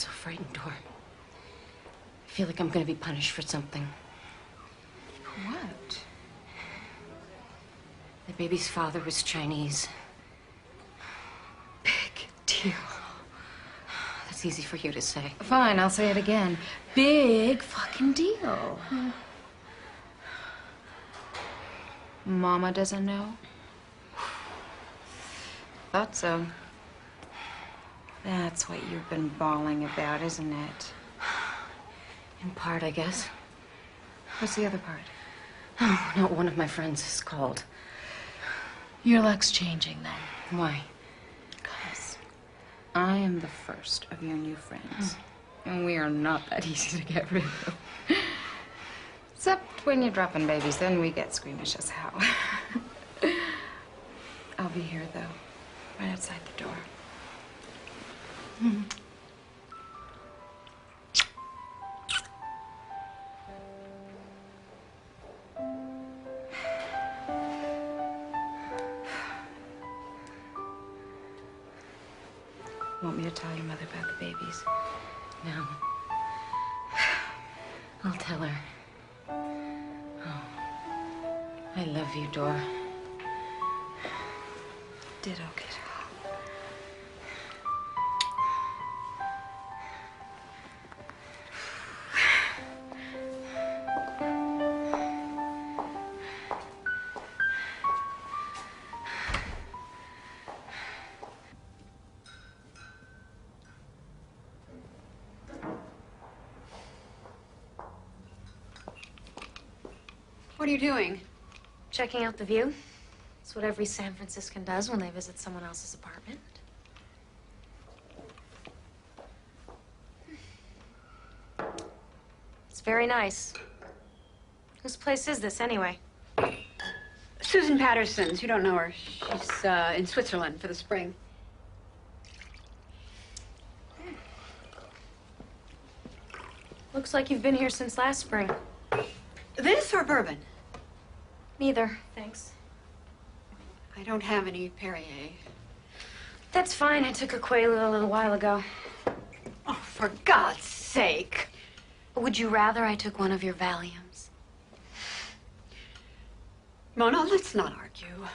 so frightened, Dor. I feel like I'm gonna be punished for something. What? The baby's father was Chinese. Big deal. That's easy for you to say. Fine, I'll say it again. Big fucking deal. Mama doesn't know? Thought so. That's what you've been bawling about, isn't it? In part, I guess. What's the other part? Oh, not one of my friends is called. Your luck's changing then. Why? Because I am the first of your new friends. And we are not that easy to get rid of. Except when you're dropping babies, then we get squeamish as hell. I'll be here, though, right outside the door. Want me to tell your mother about the babies? No. I'll tell her. Oh. I love you, Dor. Ditto, kiddo. What are you doing? Checking out the view. It's what every San Franciscan does when they visit someone else's apartment. It's very nice. Whose place is this, anyway? Susan Patterson's. You don't know her. She's in Switzerland for the spring. Looks like you've been here since last spring. This or bourbon? Neither, thanks. I don't have any Perrier. That's fine. I took a Quaalude a little while ago. Oh, for God's sake. Would you rather I took one of your Valiums? Mona, let's not argue.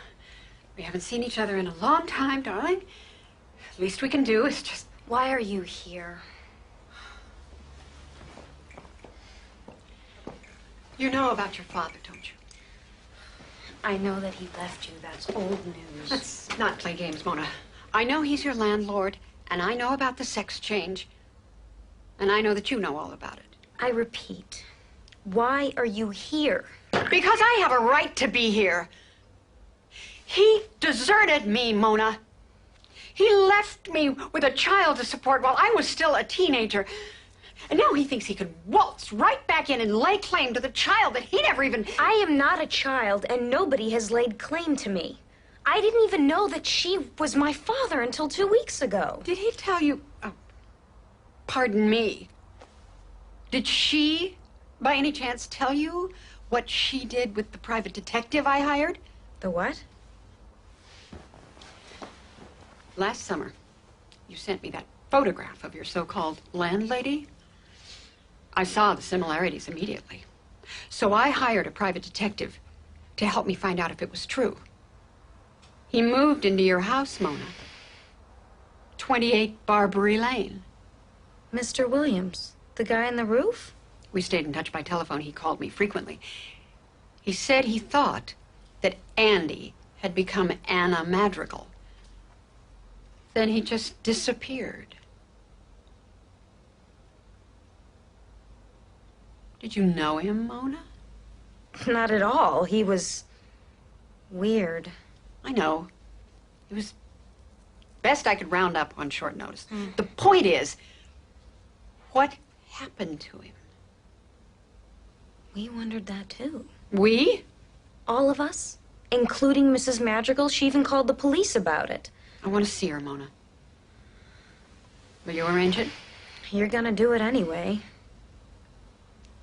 We haven't seen each other in a long time, darling. Least we can do is just... Why are you here? You know about your father, don't you? I know that he left you. That's old news. Let's not play games, Mona. I know he's your landlord, and I know about the sex change. And I know that you know all about it. I repeat, why are you here? Because I have a right to be here. He deserted me, Mona. He left me with a child to support while I was still a teenager. And now he thinks he could waltz right back in and lay claim to the child that he never even... I am not a child, and nobody has laid claim to me. I didn't even know that she was my father until 2 weeks ago. Did he tell you... Oh, pardon me. Did she, by any chance, tell you what she did with the private detective I hired? The what? Last summer, you sent me that photograph of your so-called landlady. I saw the similarities immediately. So I hired a private detective to help me find out if it was true. He moved into your house, Mona. 28 Barbary Lane. Mr. Williams, the guy on the roof? We stayed in touch by telephone. He called me frequently. He said he thought that Andy had become Anna Madrigal. Then he just disappeared. Did you know him, Mona? Not at all. He was weird. I know. It was best I could round up on short notice. The point is, what happened to him? We wondered that, too. We? All of us, including Mrs. Madrigal. She even called the police about it. I want to see her, Mona. Will you arrange it? You're gonna do it anyway.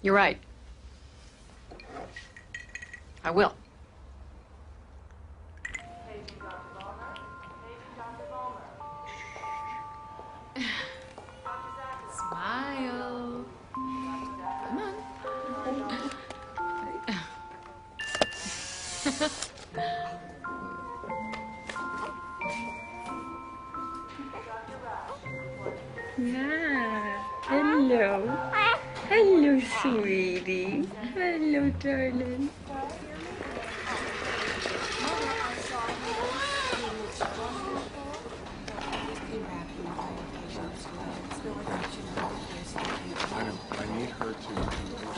You're right. I will. Hello. Hello, sweetie. Hello, darling. I need her to understand.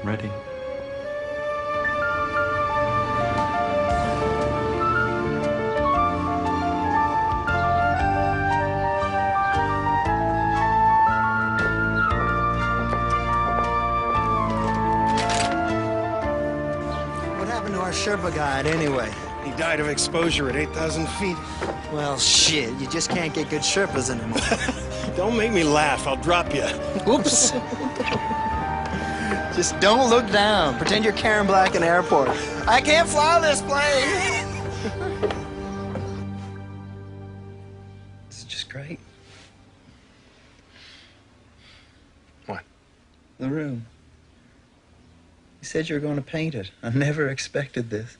Ready? What happened to our Sherpa guide anyway? He died of exposure at 8,000 feet. Well, shit, you just can't get good Sherpas anymore. Don't make me laugh. I'll drop you. Oops. Just don't look down. Pretend you're Karen Black in airport. I can't fly this plane. This is just great. What? The room. You said you were going to paint it. I never expected this.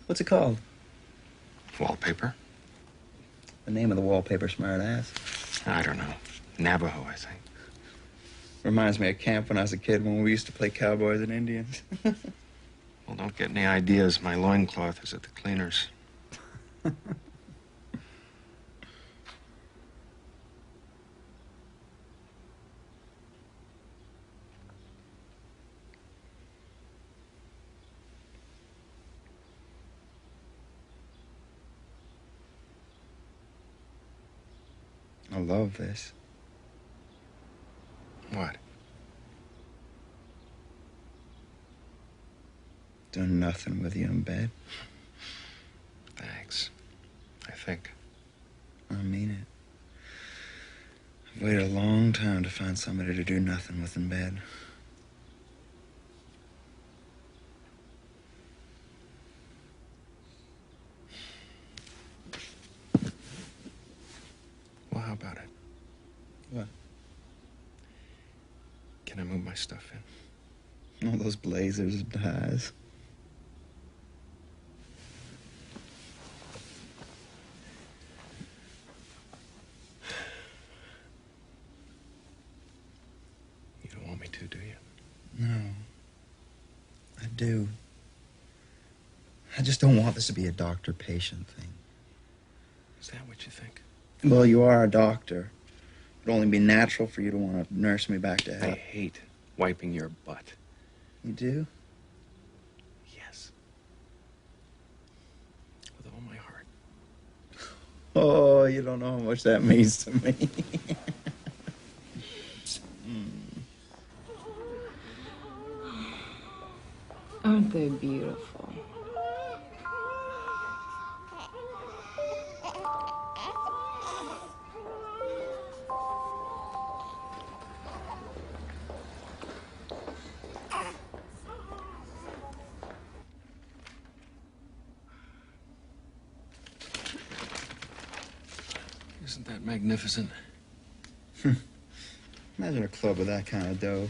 What's it called? Wallpaper? The name of the wallpaper, smart ass. I don't know. Navajo, I think. Reminds me of camp when I was a kid when we used to play cowboys and Indians. Well, don't get any ideas. My loincloth is at the cleaners. I love this. What? Doing nothing with you in bed. Thanks. I think. I mean it. I've waited a long time to find somebody to do nothing with in bed. Well, how about it? What? Can I move my stuff in? All those blazers and ties. You don't want me to, do you? No. I do. I just don't want this to be a doctor-patient thing. Is that what you think? Well, you are a doctor. It'd only be natural for you to want to nurse me back to I health. hate wiping your butt. You do? Yes. With all my heart. Oh, you don't know how much that means to me. Aren't they beautiful? Isn't that magnificent? Imagine a club with that kind of dough.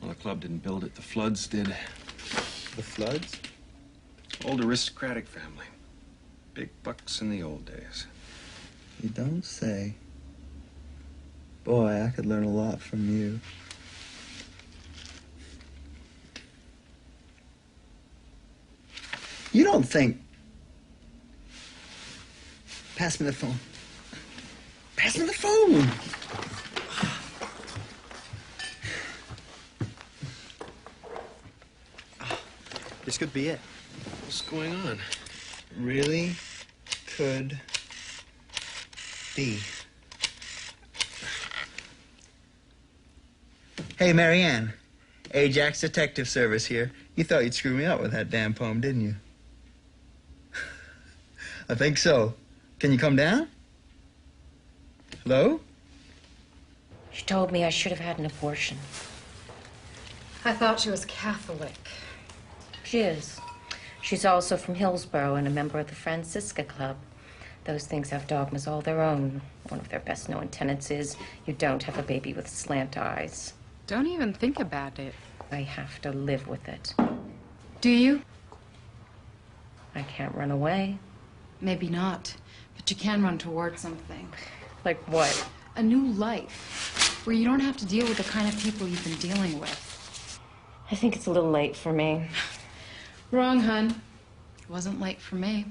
Well, the club didn't build it. The Floods did. The Floods? Old aristocratic family. Big bucks in the old days. You don't say. Boy, I could learn a lot from you. You don't think... Pass me the phone. Pass me the phone! This could be it. What's going on? Really could be. Hey, Marianne. Ajax Detective Service here. You thought you'd screw me up with that damn poem, didn't you? I think so. Can you come down? Hello? She told me I should have had an abortion. I thought she was Catholic. She is. She's also from Hillsborough and a member of the Francisca Club. Those things have dogmas all their own. One of their best-known tenets is you don't have a baby with slant eyes. Don't even think about it. I have to live with it. Do you? I can't run away. Maybe not, but you can run toward something. Like what? A new life, where you don't have to deal with the kind of people you've been dealing with. I think it's a little late for me. Wrong, hun. It wasn't late for me.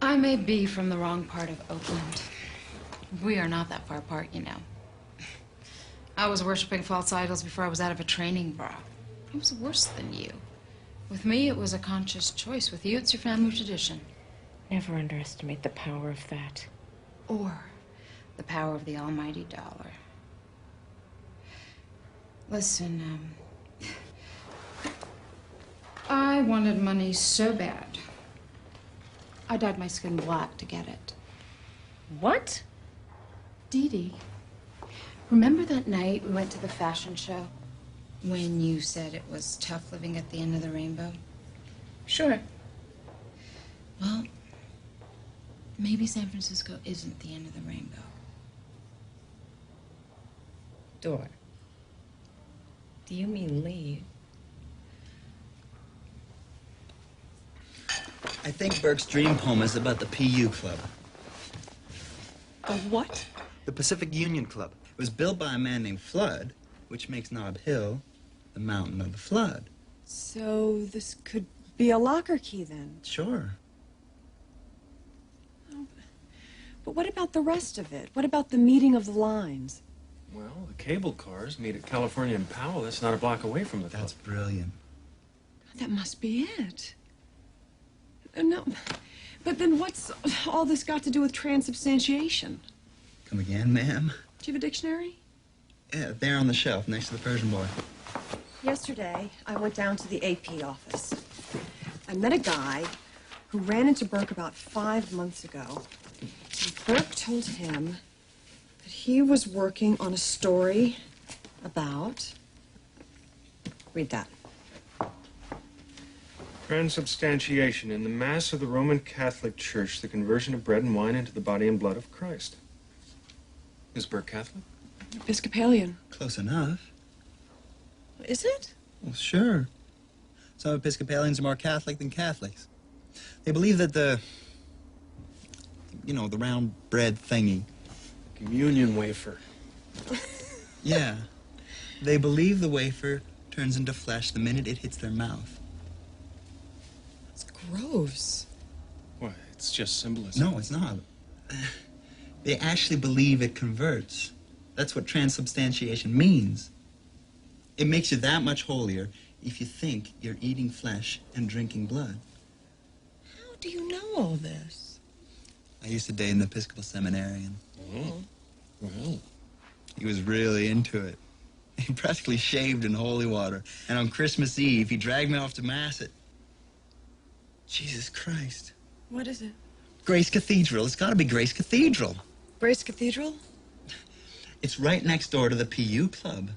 I may be from the wrong part of Oakland. We are not that far apart, you know. I was worshiping false idols before I was out of a training bra. It was worse than you. With me, it was a conscious choice. With you, it's your family tradition. Never underestimate the power of that. Or the power of the almighty dollar. Listen, I wanted money so bad. I dyed my skin black to get it. What? Dee Dee, remember that night we went to the fashion show? When you said it was tough living at the end of the rainbow? Sure. Well, maybe San Francisco isn't the end of the rainbow. Dor. Do you mean leave? I think Burke's dream poem is about the PU Club. The what? The Pacific Union Club. It was built by a man named Flood, which makes Nob Hill the mountain of the flood. So this could be a locker key then? Sure. Oh, but what about the rest of it? What about the meeting of the lines? Well, the cable cars meet at California and Powell. That's not a block away from the club. That's brilliant. That must be it. No, but then what's all this got to do with transubstantiation? Come again, ma'am? Do you have a dictionary? Yeah, there on the shelf next to the Persian boy. Yesterday, I went down to the AP office. I met a guy who ran into Burke about 5 months ago. And Burke told him that he was working on a story about... Read that. Transubstantiation. In the Mass of the Roman Catholic Church, the conversion of bread and wine into the body and blood of Christ. Is Burke Catholic? Episcopalian. Close enough. Is it? Well, sure. Some Episcopalians are more Catholic than Catholics. They believe that the round bread thingy. Communion wafer. Yeah. They believe the wafer turns into flesh the minute it hits their mouth. It's gross. What? It's just symbolism. No, it's not. They actually believe it converts. That's what transubstantiation means. It makes you that much holier if you think you're eating flesh and drinking blood. How do you know all this? I used to date an Episcopal seminarian. Oh. Well. He was really into it. He practically shaved in holy water. And on Christmas Eve, he dragged me off to Mass at... Jesus Christ. What is it? Grace Cathedral. It's got to be Grace Cathedral. Grace Cathedral? It's right next door to the PU Club.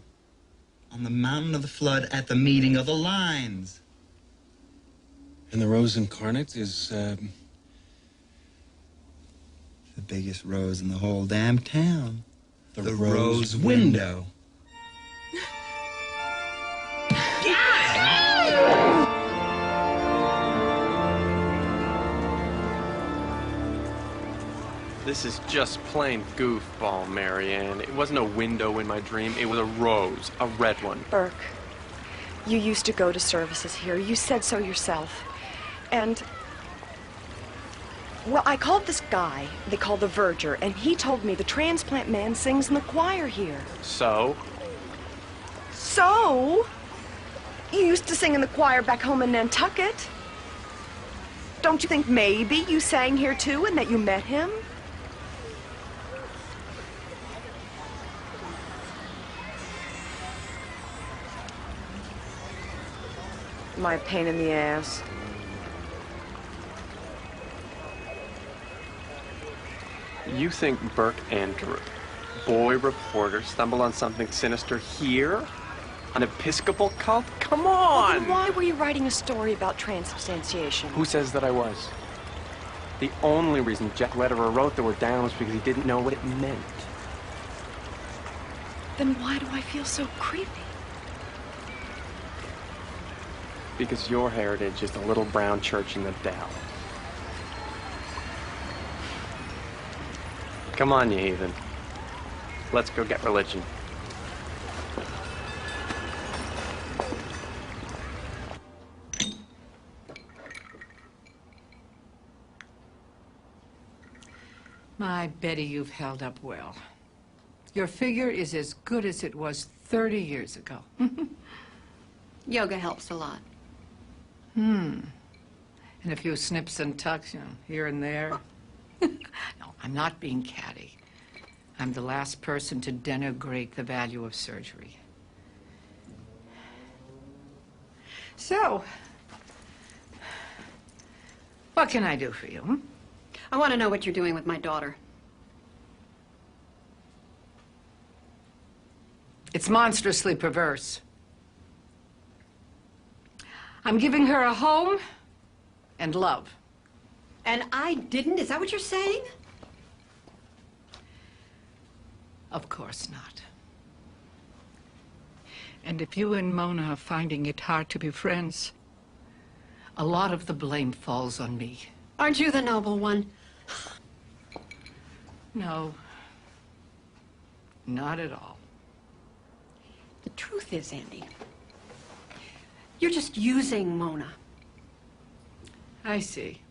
On the mountain of the flood at the meeting of the lines. And the Rose Incarnate is, The biggest rose in the whole damn town. The Rose Window. This is just plain goofball, Marianne. It wasn't a window in my dream. It was a rose, a red one. Burke, you used to go to services here. You said so yourself. And, well, I called this guy they call the Verger, and he told me the transplant man sings in the choir here. So? So? You used to sing in the choir back home in Nantucket. Don't you think maybe you sang here too and that you met him? My pain in the ass. You think Burke and Drew, boy reporter, stumbled on something sinister here? An Episcopal cult? Come on! Well, then why were you writing a story about transubstantiation? Who says that I was? The only reason Jack Lederer wrote the word down was because he didn't know what it meant. Then why do I feel so creepy? because your heritage is the little brown church in the Dell. Come on, you heathen. Let's go get religion. My Betty, you've held up well. Your figure is as good as it was 30 years ago. Yoga helps a lot. And a few snips and tucks, here and there. No, I'm not being catty. I'm the last person to denigrate the value of surgery. So, what can I do for you? I want to know what you're doing with my daughter. It's monstrously perverse. I'm giving her a home and love. And I didn't? Is that what you're saying? Of course not. And if you and Mona are finding it hard to be friends, a lot of the blame falls on me. Aren't you the noble one? No. Not at all. The truth is, Andy, you're just using Mona. I see.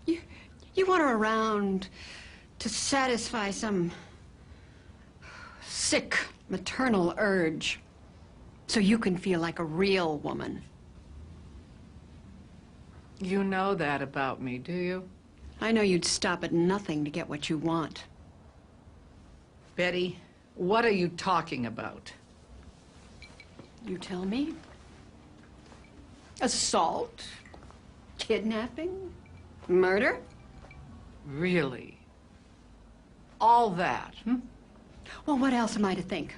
You want her around to satisfy some sick maternal urge so you can feel like a real woman. You know that about me, do you? I know you'd stop at nothing to get what you want. Betty, what are you talking about? You tell me? Assault? Kidnapping? Murder? Really? All that, Well, what else am I to think?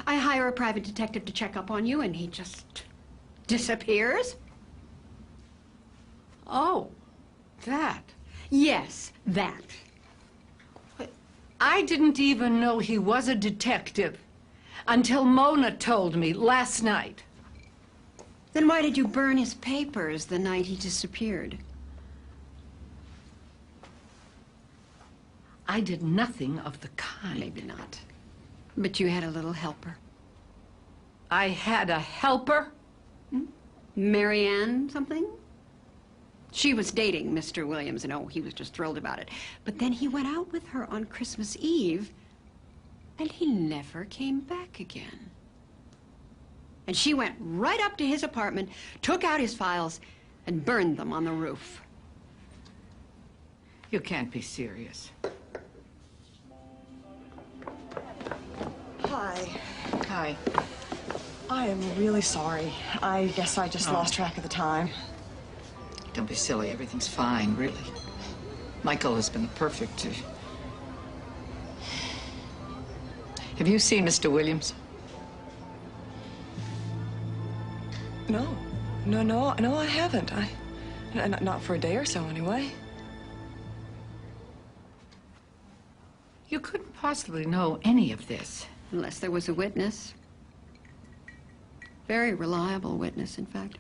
I hire a private detective to check up on you and he just disappears? Oh, that. Yes, that. I didn't even know he was a detective until Mona told me last night. Then why did you burn his papers the night he disappeared? I did nothing of the kind. Maybe not. But you had a little helper. I had a helper? Marianne something? She was dating Mr. Williams, and oh, he was just thrilled about it. But then he went out with her on Christmas Eve, and he never came back again. And she went right up to his apartment, took out his files, and burned them on the roof. You can't be serious. Hi. Hi. I am really sorry. I guess I just lost track of the time. Don't be silly. Everything's fine, really. Michael has been perfect. Have you seen Mr. Williams? No. No, I haven't. Not for a day or so, anyway. You couldn't possibly know any of this. Unless there was a witness. Very reliable witness, in fact.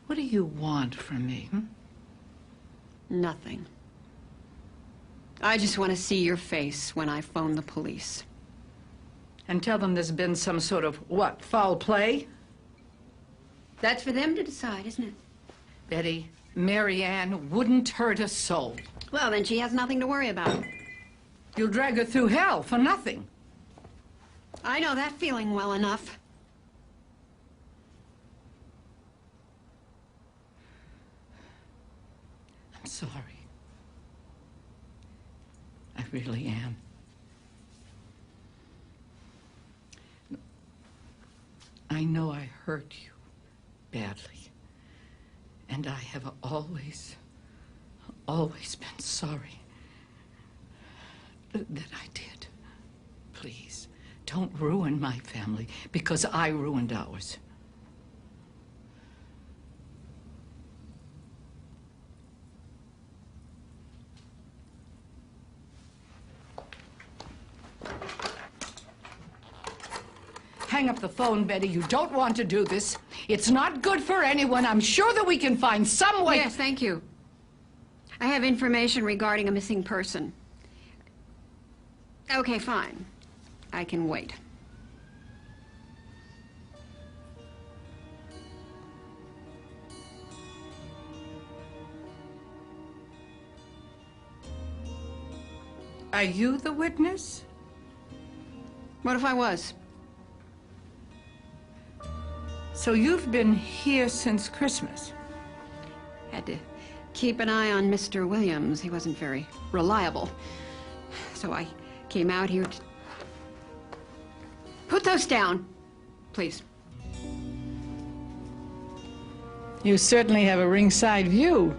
What do you want from me, Nothing. I just want to see your face when I phone the police. And tell them there's been some sort of, what, foul play? That's for them to decide, isn't it? Betty, Marianne wouldn't hurt a soul. Well, then she has nothing to worry about. You'll drag her through hell for nothing. I know that feeling well enough. I'm sorry. I really am. I know I hurt you badly. And I have always been sorry that I did. Please, don't ruin my family because I ruined ours. Hang up the phone, Betty. You don't want to do this. It's not good for anyone. I'm sure that we can find some way... Yes, thank you. I have information regarding a missing person. Okay, fine. I can wait. Are you the witness? What if I was? So you've been here since Christmas? Had to keep an eye on Mr. Williams. He wasn't very reliable. So I came out here to... Put those down, please. You certainly have a ringside view.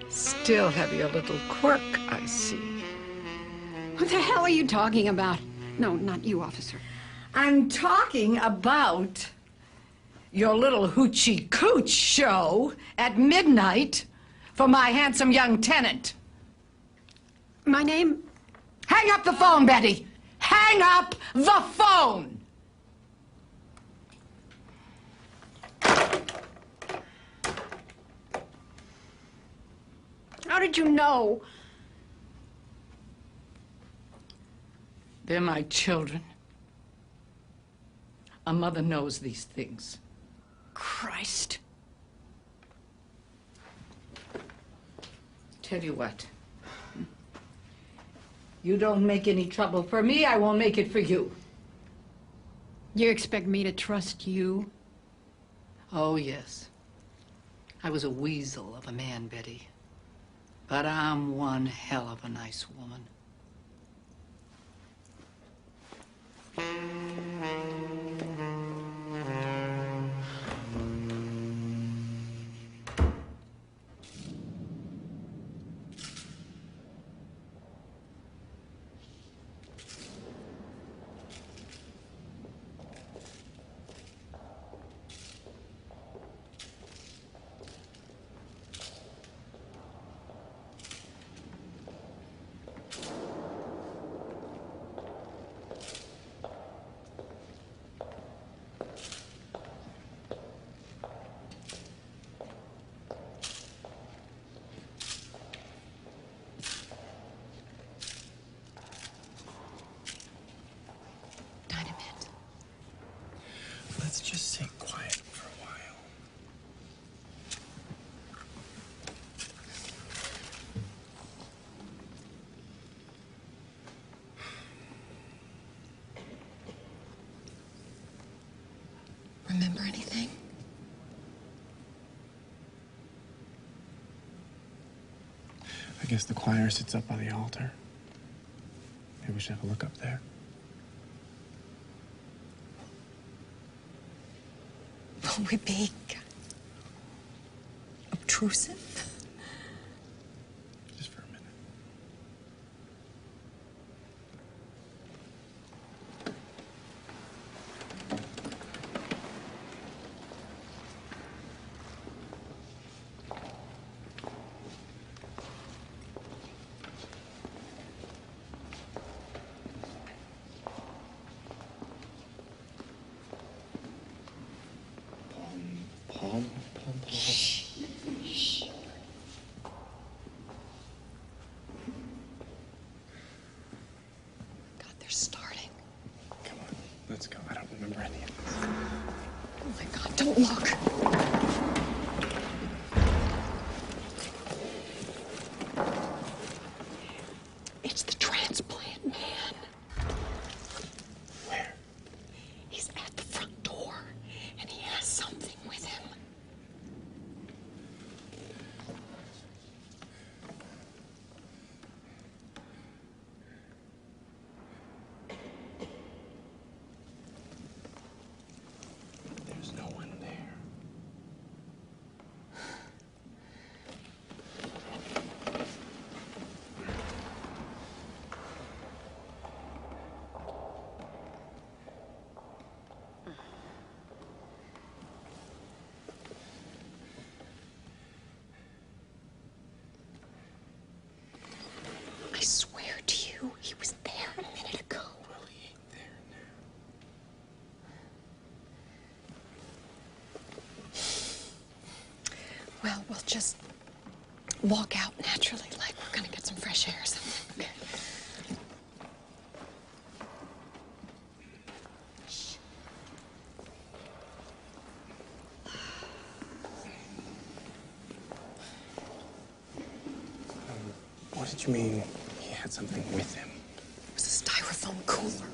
Still have your little quirk, I see. What the hell are you talking about? No, not you, officer. I'm talking about your little hoochie cooch show at midnight for my handsome young tenant. My name? Hang up the phone, Betty! Hang up the phone! How did you know? They're my children. A mother knows these things. Christ. Tell you what. You don't make any trouble for me, I won't make it for you. You expect me to trust you? Oh, yes. I was a weasel of a man, Betty. But I'm one hell of a nice woman. Let's just sit quiet for a while. Remember anything? I guess the choir sits up by the altar. Maybe we should have a look up there. Will we be obtrusive? Just for a minute. Palm. Shh. God, they're starting. Come on, let's go. I don't remember any of this. Oh my God, don't look. It's the transplant man. Where? He's at the front door, and he has something with him. There's no one there. Well, we'll just walk out naturally, like we're gonna get some fresh air or something. Okay. What did you mean he had something with him? It was a styrofoam cooler.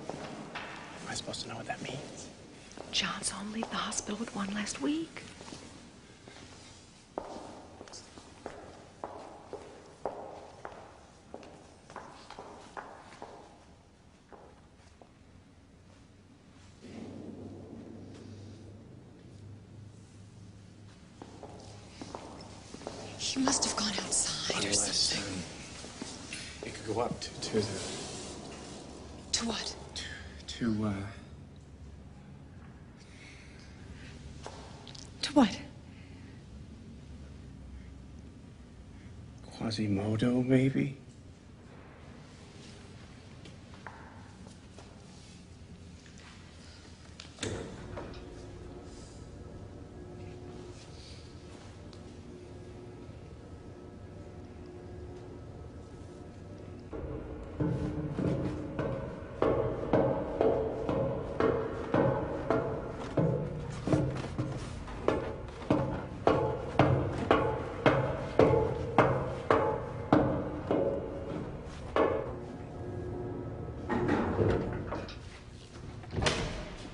Am I supposed to know what that means? John saw him leave the hospital with one last week. He must have gone outside or something. It could go up to the... To what? To what? Quasimodo, maybe?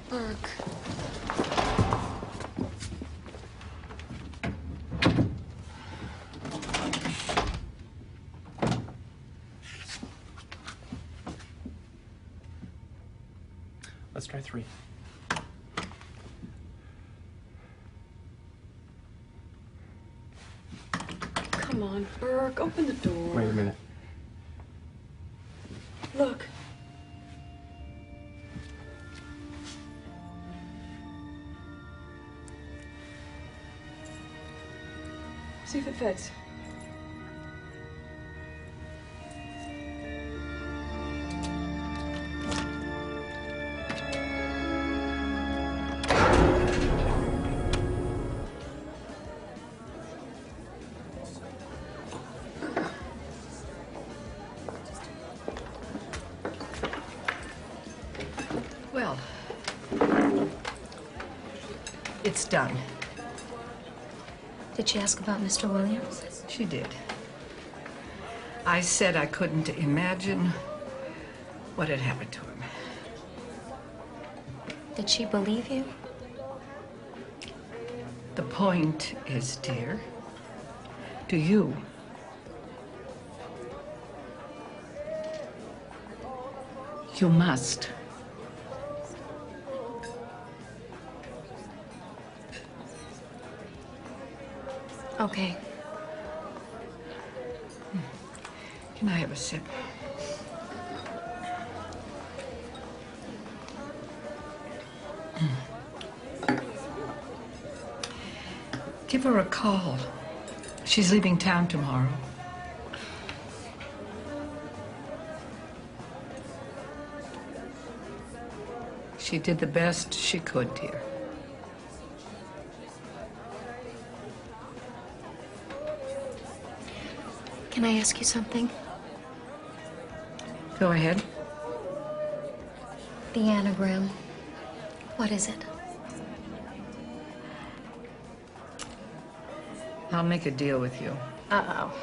Burke. Let's try 3. Come on, Burke, open the door. Wait a minute. Look. See if it fits. Well, it's done. Did she ask about Mr. Williams? She did. I said I couldn't imagine what had happened to him. Did she believe you? The point is, dear, do you? You must. Okay. Can I have a sip? Give her a call. She's leaving town tomorrow. She did the best she could, dear. Can I ask you something? Go ahead. The anagram. What is it? I'll make a deal with you. Uh-oh.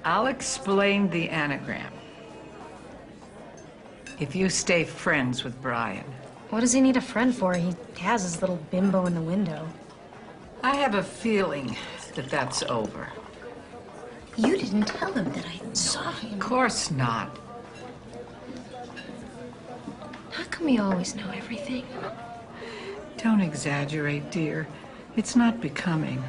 I'll explain the anagram. If you stay friends with Brian. What does he need a friend for? He has his little bimbo in the window. I have a feeling that that's over. You didn't tell him that I saw him. Of course not. How come you always know everything? Don't exaggerate, dear. It's not becoming.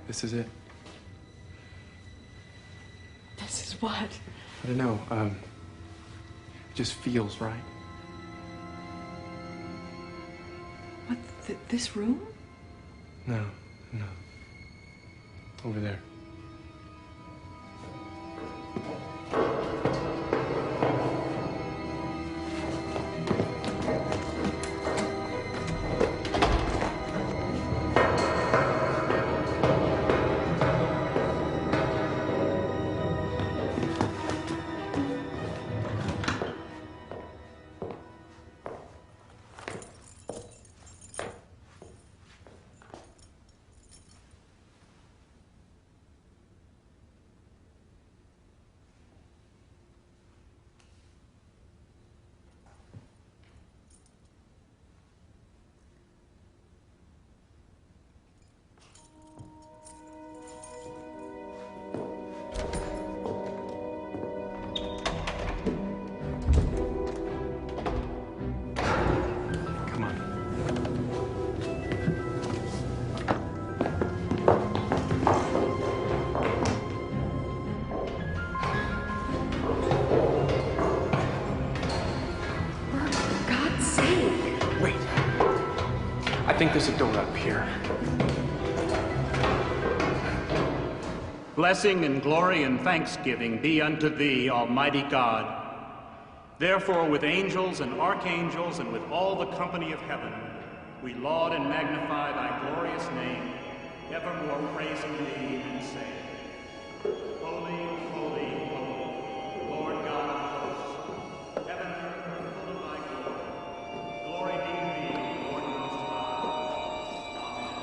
This is it. This is what? I don't know. It just feels right. What, this room? No. Over there. There's a door up here. Blessing and glory and thanksgiving be unto thee, Almighty God. Therefore, with angels and archangels and with all the company of heaven, we laud and magnify thy glorious name, evermore praising thee and saying, Holy, holy, holy, Lord God of hosts, heaven and earth are full of thy glory. Glory be to thee, Lord Most High. Amen.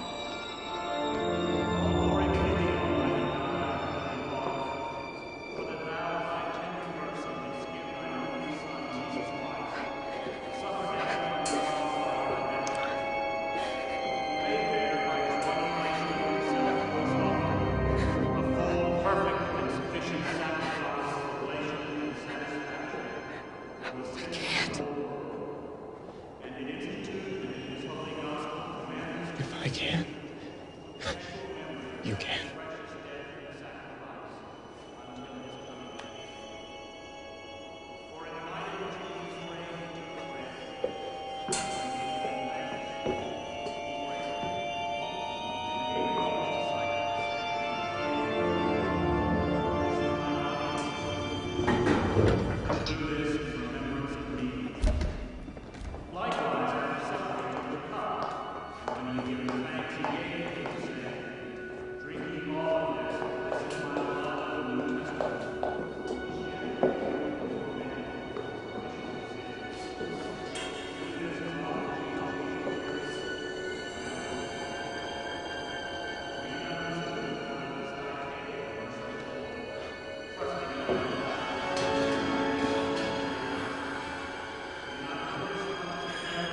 All glory be to thee, Almighty God, and Father, for that thou, thy tender mercy, didst give thy only Son, Jesus Christ, to suffer death on the cross for our redemption. He lay there by his one nation himself was offered, a full, perfect, and sufficient sacrifice of oblation and satisfaction. For the sins of the whole world. And it is instituted in his holy gospel commandments. If I can, you can.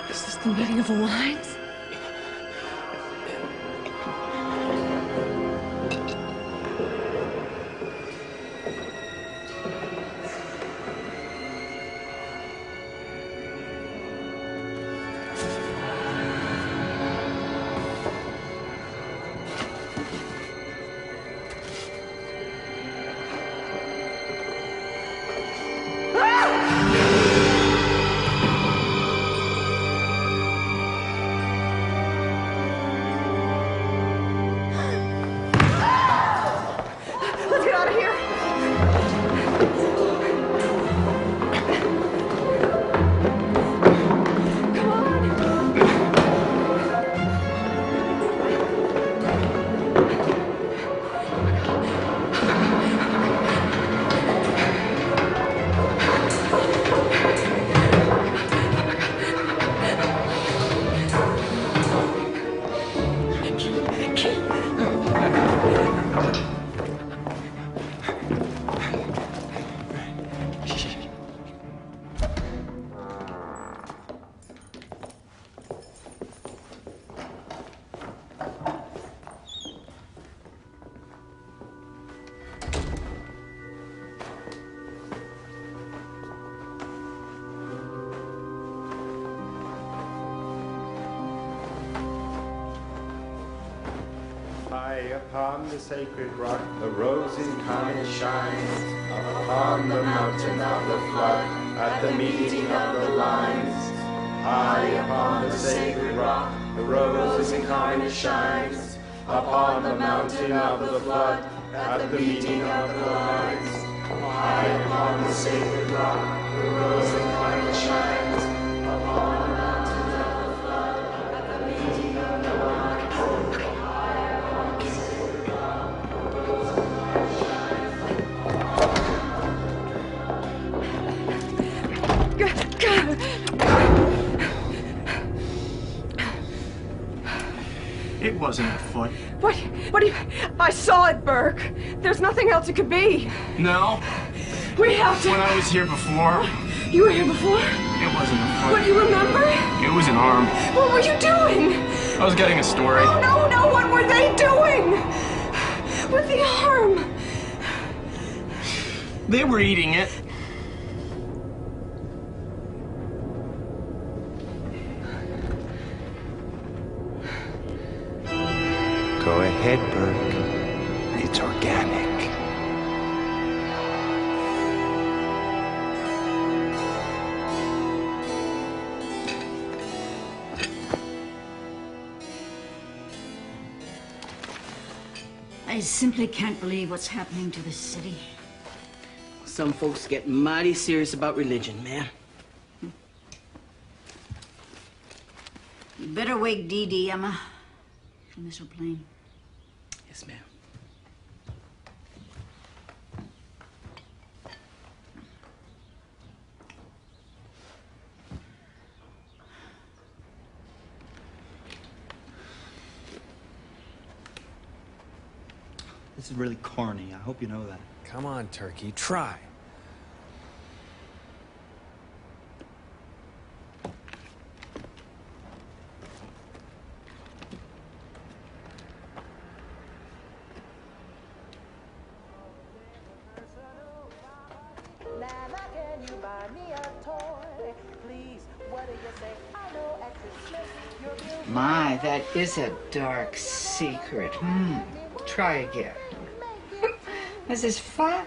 Is this the meeting of the lines? Let's get out of here. Come on. High upon the sacred rock, the rose incarnate shines. Up upon the mountain of the flood, at the meeting of the lines. High upon the sacred rock, the rose incarnate shines. Upon the mountain of the flood, at the meeting of the lines. High upon the sacred rock, the rose incarnate shines. Upon the mountain of the flood, at the meeting of the lines. It wasn't a foot. What do you... I saw it, Burke. There's nothing else it could be. No. We have to... When I was here before, You were here before? it wasn't a foot. What, do you remember? It was an arm. What were you doing? I was getting a story. Oh, no, what were they doing? With the arm? They were eating it. Go ahead, Burke. It's organic. I simply can't believe what's happening to this city. Some folks get mighty serious about religion, man. You better wake Dee Dee, Emma, from this plane. Yes, ma'am. This is really corny. I hope you know that. Come on, Turkey, try. My, that is a dark secret. Try again. This is fun.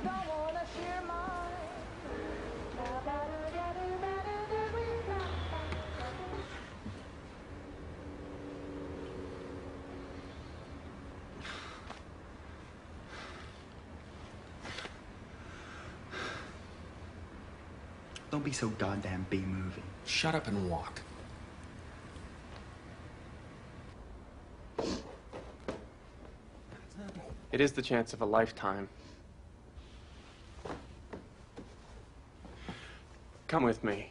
Don't be so goddamn B-movie. Shut up and walk. It is the chance of a lifetime. Come with me.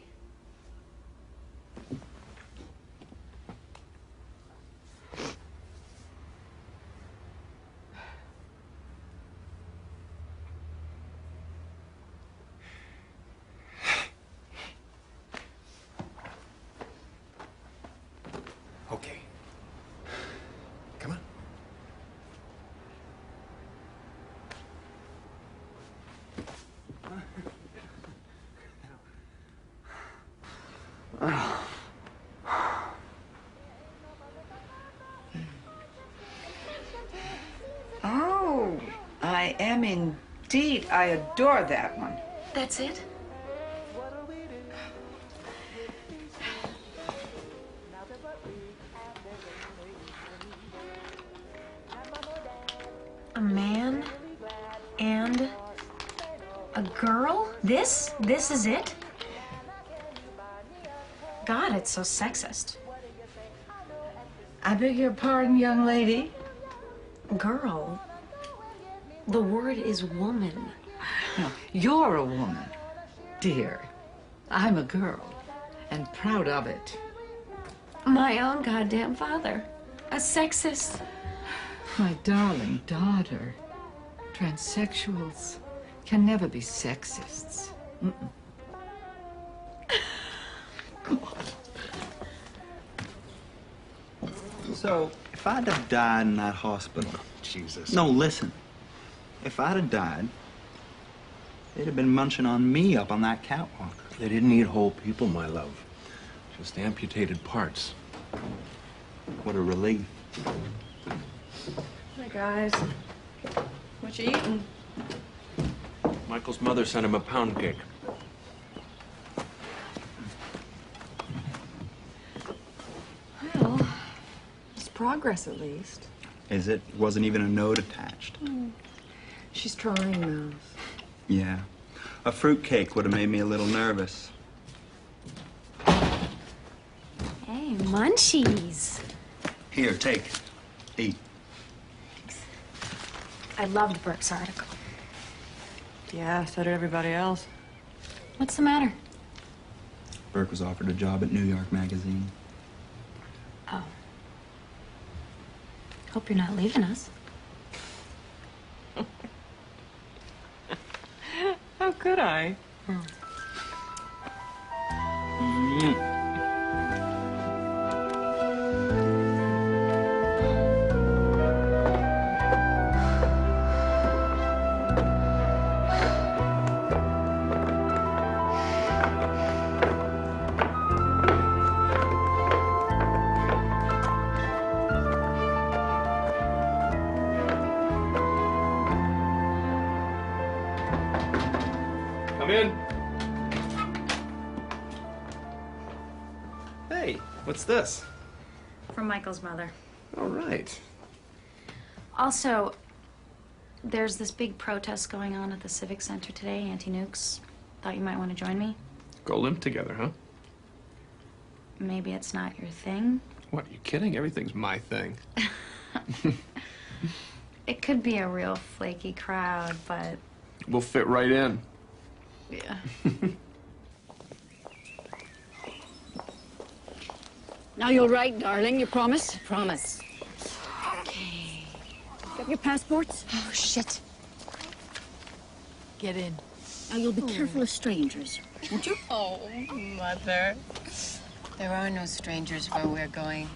Okay. Come on. Oh, I am indeed. I adore that one. That's it? A man and a girl? This is it? God, it's so sexist. I beg your pardon, young lady? Girl. The word is woman. No, you're a woman, dear. I'm a girl, and proud of it. My own goddamn father. A sexist. My darling daughter, transsexuals can never be sexists. So, if I'd have died in that hospital... Jesus. No, listen. If I'd have died, they'd have been munching on me up on that catwalk. They didn't eat whole people, my love. Just amputated parts. What a relief. Hi, guys. What you eating? Michael's mother sent him a pound cake. Well, it's progress at least. Is it? Wasn't even a note attached. She's trying now. Yeah. A fruitcake would have made me a little nervous. Hey, munchies. Here, take. Eat. I loved Burke's article. Yeah, so did everybody else. What's the matter? Burke was offered a job at New York Magazine. Oh. Hope you're not leaving us. How could I? Come in. Hey, what's this? From Michael's mother. All right. Also, There's this big protest going on at the Civic Center today, anti-nukes. Thought you might want to join me. Go limp together, huh? Maybe it's not your thing. What, are you kidding? Everything's my thing. It could be a real flaky crowd, but... We'll fit right in. Yeah. Now you'll write, darling. You promise? Promise. Okay. Got your passports? Oh, shit. Get in. Now you'll be careful of strangers, won't you? Oh, Mother. There are no strangers where we're going.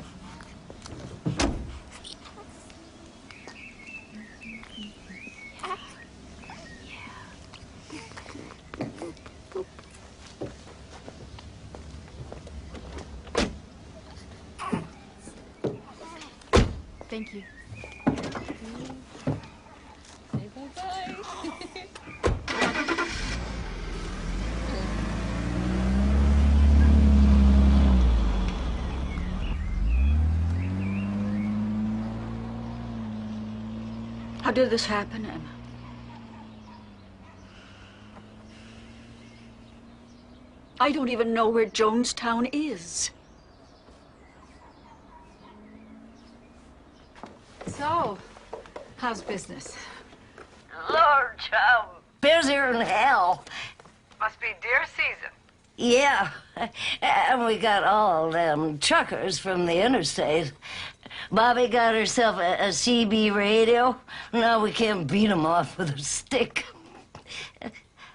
Thank you. Say bye-bye. How did this happen, Emma? I don't even know where Jonestown is. So, how's business? Lord, child, busier than hell. Must be deer season. Yeah, and we got all them truckers from the interstate. Bobby got herself a CB radio. Now we can't beat 'em off with a stick.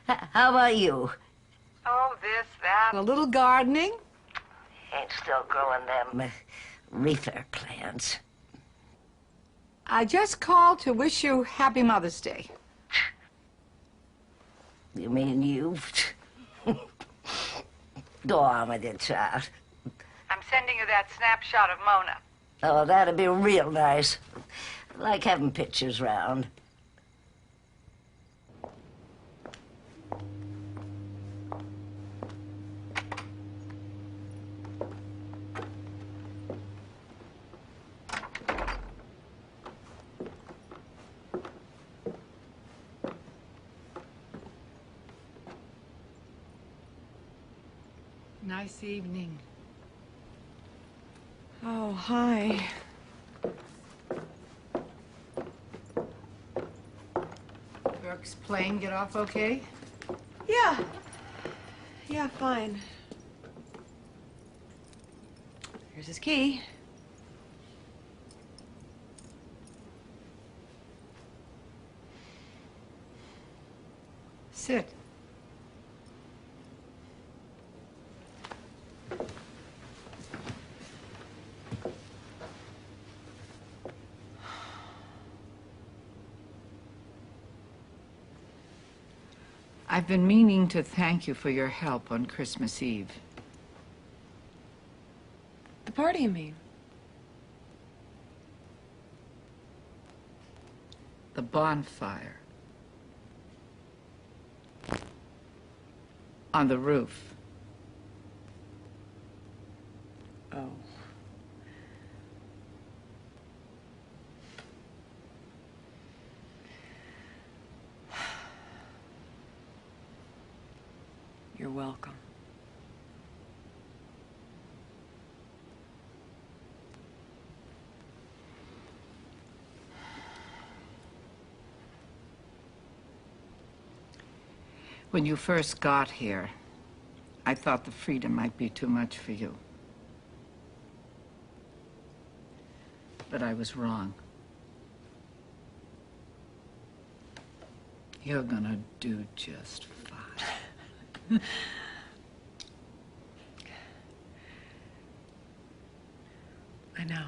How about you? Oh, this, that. A little gardening? Ain't still growing them reefer plants. I just called to wish you Happy Mother's Day. You mean you? Go on with it, child. I'm sending you that snapshot of Mona. Oh, that'd be real nice. Like having pictures round. Nice evening. Oh, hi. Burke's plane get off okay? Yeah. Yeah, fine. Here's his key. Sit. I've been meaning to thank you for your help on Christmas Eve. The party, you mean? The bonfire. On the roof. Oh. You're welcome. When you first got here, I thought the freedom might be too much for you. But I was wrong. You're gonna do just fine. I know.